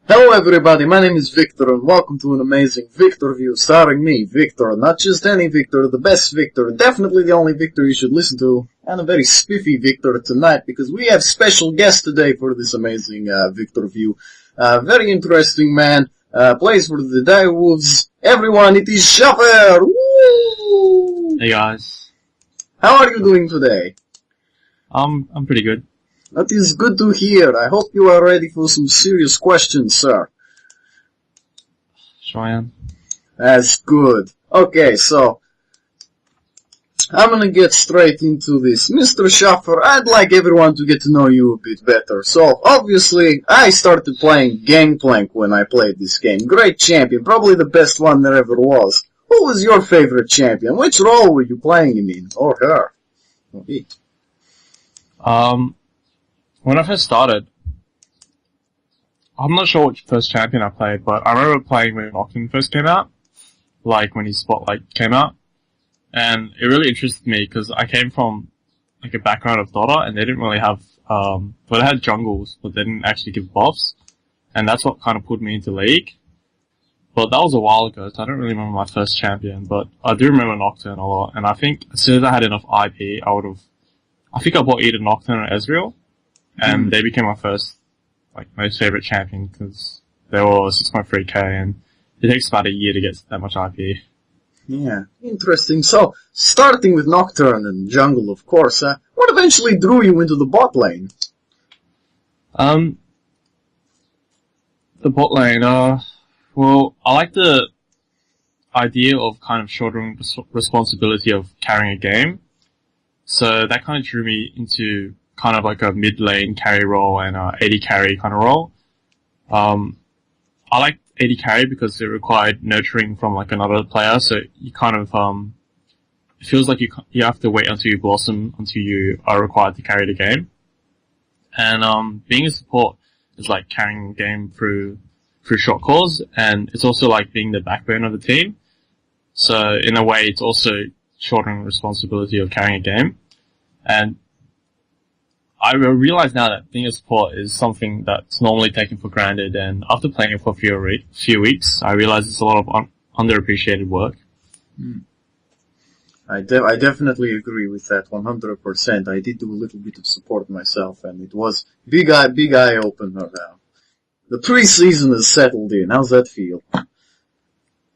Hello everybody, my name is Viktor and welcome to an amazing ViktorView starring me, Viktor. Not just any Viktor, the best Viktor, definitely the only Viktor you should listen to, and a very spiffy Viktor tonight because we have special guest today for this amazing ViktorView. Very interesting man, plays for the Direwolves. Everyone, it is Chuffer! Woo! Hey guys. How are you doing today? I'm pretty good. That is good to hear. I hope you are ready for some serious questions, sir. Sure I am. That's good. Okay, so I'm gonna get straight into this. Mr. Chuffer, I'd like everyone to get to know you a bit better. So, obviously, I started playing Gangplank when I played this game. Great champion, probably the best one there ever was. Who was your favorite champion? Which role were you playing him in? Or her? Or it? When I first started, I'm not sure which first champion I played, but I remember playing when Octon first came out, like when his Spotlight came out, and it really interested me because I came from like a background of Dota, and they didn't really have, they had jungles, but they didn't actually give buffs, and that's what kind of put me into League. But that was a while ago, so I don't really remember my first champion, but I do remember Nocturne a lot, and I think as soon as I had enough IP, I think I bought either Nocturne or Ezreal. And they became my first, most favorite champion because they were 6.3k and it takes about a year to get that much IP. Yeah, interesting. So, starting with Nocturne and Jungle, of course, what eventually drew you into the bot lane? The bot lane, well, I like the idea of kind of shouldering responsibility of carrying a game. So that kind of drew me into kind of like a mid lane carry role and a AD carry kind of role. I like AD carry because it required nurturing from like another player, so you kind of it feels like you have to wait until you blossom until you are required to carry the game. And being a support is like carrying the game through short calls, and it's also like being the backbone of the team. So in a way, it's also shouldering responsibility of carrying a game. And I realize now that being a support is something that's normally taken for granted, and after playing it for a few weeks, I realize it's a lot of underappreciated work. I definitely agree with that 100%. I did do a little bit of support myself, and it was big eye opener now. The pre-season is settled in. How's that feel?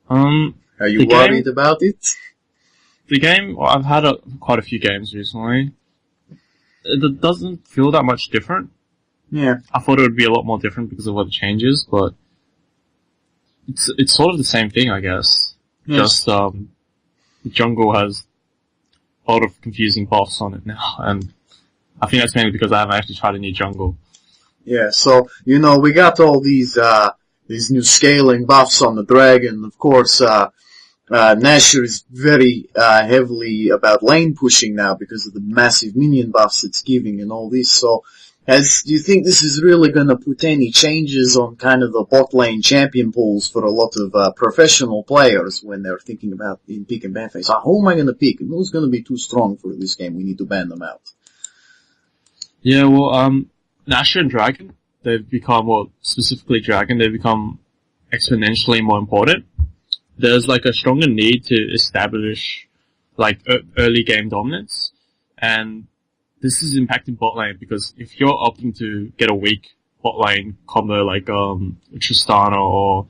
Are you worried about it? The game, well, I've had quite a few games recently. It doesn't feel that much different. Yeah. I thought it would be a lot more different because of what the changes, but it's sort of the same thing, I guess. Yes. Just, the jungle has a lot of confusing buffs on it now, and I think that's mainly because I haven't actually tried a new jungle. Yeah, so, we got all these new scaling buffs on the dragon, of course, Nashor is very heavily about lane pushing now because of the massive minion buffs it's giving and all this. So, do you think this is really going to put any changes on kind of the bot lane champion pools for a lot of professional players when they're thinking about in pick and ban phase? Who am I going to pick? And who's going to be too strong for this game? We need to ban them out. Yeah, well, Nashor and Dragon, they've become, well, specifically Dragon, they've become exponentially more important. There's like a stronger need to establish like early game dominance, and this is impacting bot lane because if you're opting to get a weak bot lane combo like Tristana or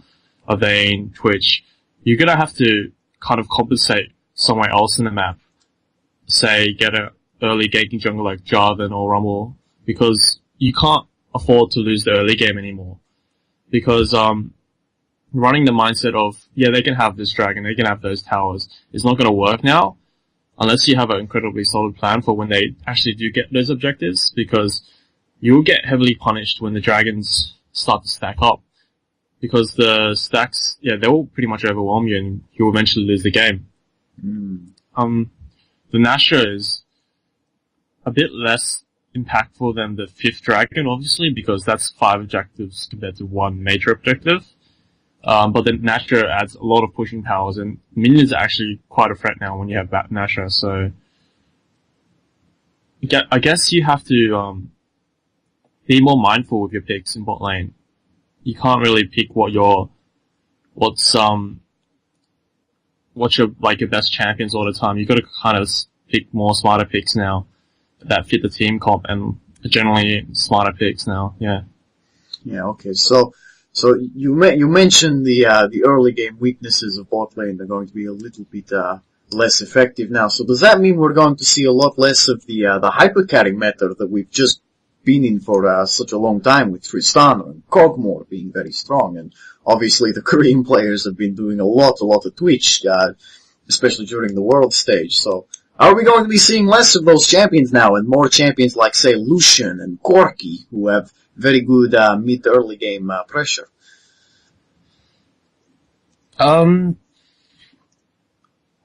a Vayne, Twitch, you're gonna have to kind of compensate somewhere else in the map. Say get an early ganking jungle like Jarvan or Rumble, because you can't afford to lose the early game anymore. Because running the mindset of, yeah, they can have this dragon, they can have those towers, is not going to work now unless you have an incredibly solid plan for when they actually do get those objectives, because you'll get heavily punished when the dragons start to stack up, because the stacks, yeah, they will pretty much overwhelm you and you'll eventually lose the game. The Nashor is a bit less impactful than the 5th dragon, obviously, because that's 5 objectives compared to 1 major objective. But the Nashor adds a lot of pushing powers, and minions are actually quite a threat now when you have Nashor, so I guess you have to be more mindful with your picks in bot lane. you can't really pick what's your like your best champions all the time. You got to kind of pick more smarter picks now that fit the team comp, and generally smarter picks now. Yeah. Yeah. Okay. So you mentioned the early game weaknesses of bot lane. They're going to be a little bit less effective now. So does that mean we're going to see a lot less of the hypercarry meta that we've just been in for such a long time, with Tristana and Kog'Maw being very strong, and obviously the Korean players have been doing a lot of Twitch, especially during the world stage. So are we going to be seeing less of those champions now, and more champions like, say, Lucian and Corki, who have very good mid to early game pressure?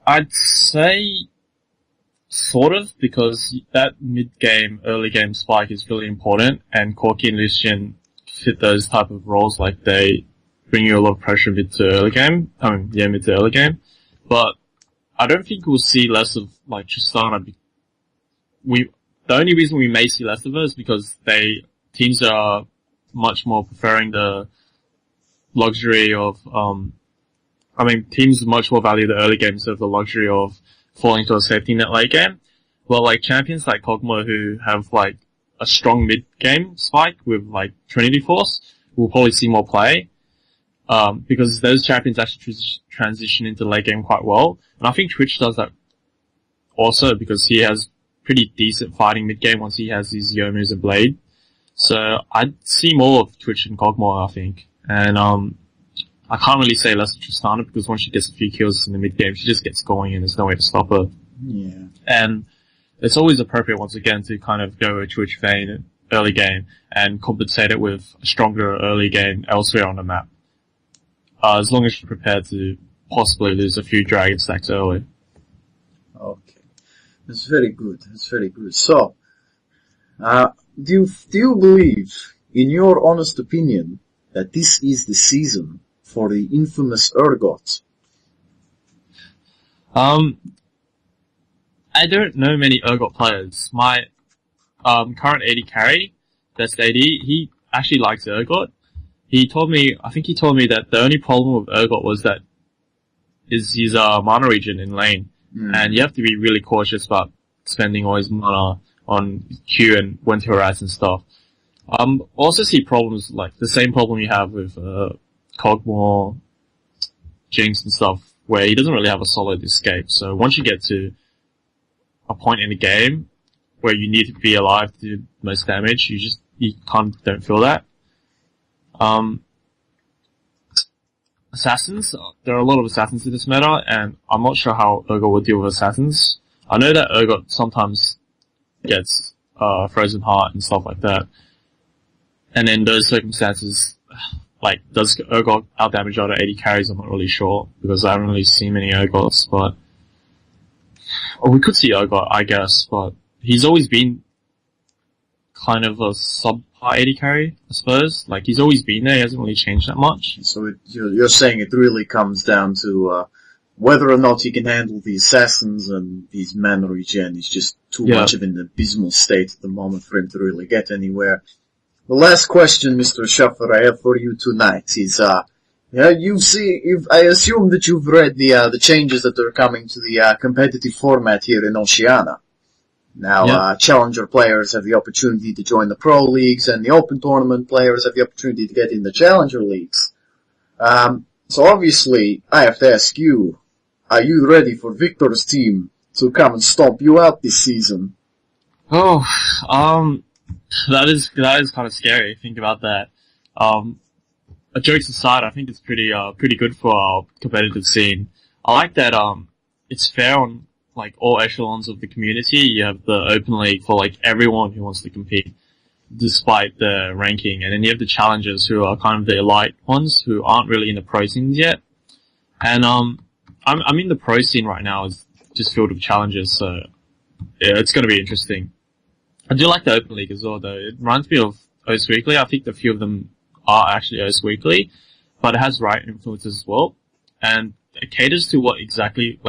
I'd say sort of, because that mid-game, early-game spike is really important, and Corki and Lucian fit those type of roles. Like, they bring you a lot of pressure mid to early game. Mid to early game. But I don't think we'll see less of, like, Tristana. The only reason we may see less of her is because teams are much more preferring the luxury of, teams much more value the early game instead of the luxury of falling to a safety net late game. Well, like, champions like Kog'Maw, who have, like, a strong mid-game spike with, like, Trinity Force, will probably see more play, because those champions actually transition into late game quite well. And I think Twitch does that also, because he has pretty decent fighting mid-game once he has his Yomus and Blade. So I'd see more of Twitch and Kog'Maw, I think. And, I can't really say less of Tristana, because once she gets a few kills in the mid-game, she just gets going and there's no way to stop her. Yeah. And it's always appropriate, once again, to kind of go a Twitch vein early game and compensate it with a stronger early game elsewhere on the map. As long as you're prepared to possibly lose a few dragon stacks early. Okay. That's very good. That's very good. So, do you believe, in your honest opinion, that this is the season for the infamous Urgot? I don't know many Urgot players. My current AD carry, best AD, he actually likes Urgot. I think he told me that the only problem with Urgot was that his mana regen in lane. And you have to be really cautious about spending all his mana on Q and when to harass and stuff. Also see problems, like the same problem you have with Kog'Maw, Jinx and stuff, where he doesn't really have a solid escape. So once you get to a point in the game where you need to be alive to do the most damage, you kind of don't feel that. Assassins, there are a lot of assassins in this meta, and I'm not sure how Urgot will deal with assassins. I know that Urgot sometimes gets Frozen Heart and stuff like that. And in those circumstances, like, does Urgot outdamage other AD carries? I'm not really sure, because I haven't really seen many Urgots, but... Or we could see Urgot, I guess, but he's always been kind of a sub-par AD carry, I suppose. Like, he's always been there, he hasn't really changed that much. So you're saying it really comes down to whether or not he can handle the assassins, and his mana regen is just too much of an abysmal state at the moment for him to really get anywhere. The last question, Mr. Chuffer, I have for you tonight is, I assume that you've read the changes that are coming to the competitive format here in Oceania. Now, Challenger players have the opportunity to join the Pro Leagues, and the Open Tournament players have the opportunity to get in the Challenger Leagues. So obviously, I have to ask you, are you ready for Viktor's team to come and stomp you out this season? That is kind of scary. Think about that. Jokes aside, I think it's pretty good for our competitive scene. I like that, it's fair on, like, all echelons of the community. You have the open league for, like, everyone who wants to compete, despite the ranking. And then you have the challengers, who are kind of the elite ones, who aren't really in the pro scenes yet. And, I'm in the pro scene right now, it's just filled with challengers, so, yeah, it's gonna be interesting. I do like the Open League as well, though. It reminds me of OCE Weekly. I think a few of them are actually OCE Weekly, but it has right influences as well. And it caters to exactly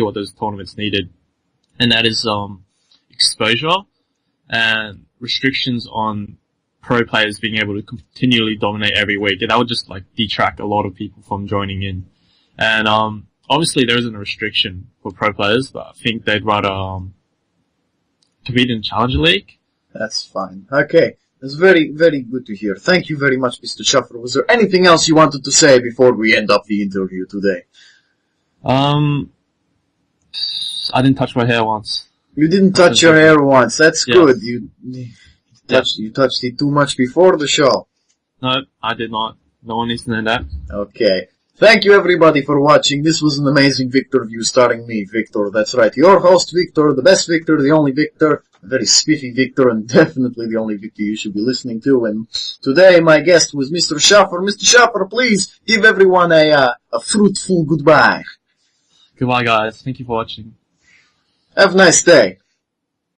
what those tournaments needed. And that is, exposure and restrictions on pro players being able to continually dominate every week. And that would just like detract a lot of people from joining in. And obviously there isn't a restriction for pro players, but I think they'd rather compete in Challenger League. That's fine. Okay. That's very, very good to hear. Thank you very much, Mr. Chuffer. Was there anything else you wanted to say before we end up the interview today? I didn't touch my hair once. You didn't touch your hair once. That's Yes. good. You touched it too much before the show. No, I did not. No one needs to know that. Okay. Thank you everybody for watching. This was an amazing ViktorView starring me, Viktor. That's right. Your host, Viktor, the best Viktor, the only Viktor, a very spiffy Viktor, and definitely the only Viktor you should be listening to. And today my guest was Mr. Chuffer. Mr. Chuffer, please give everyone a fruitful goodbye. Goodbye guys. Thank you for watching. Have a nice day.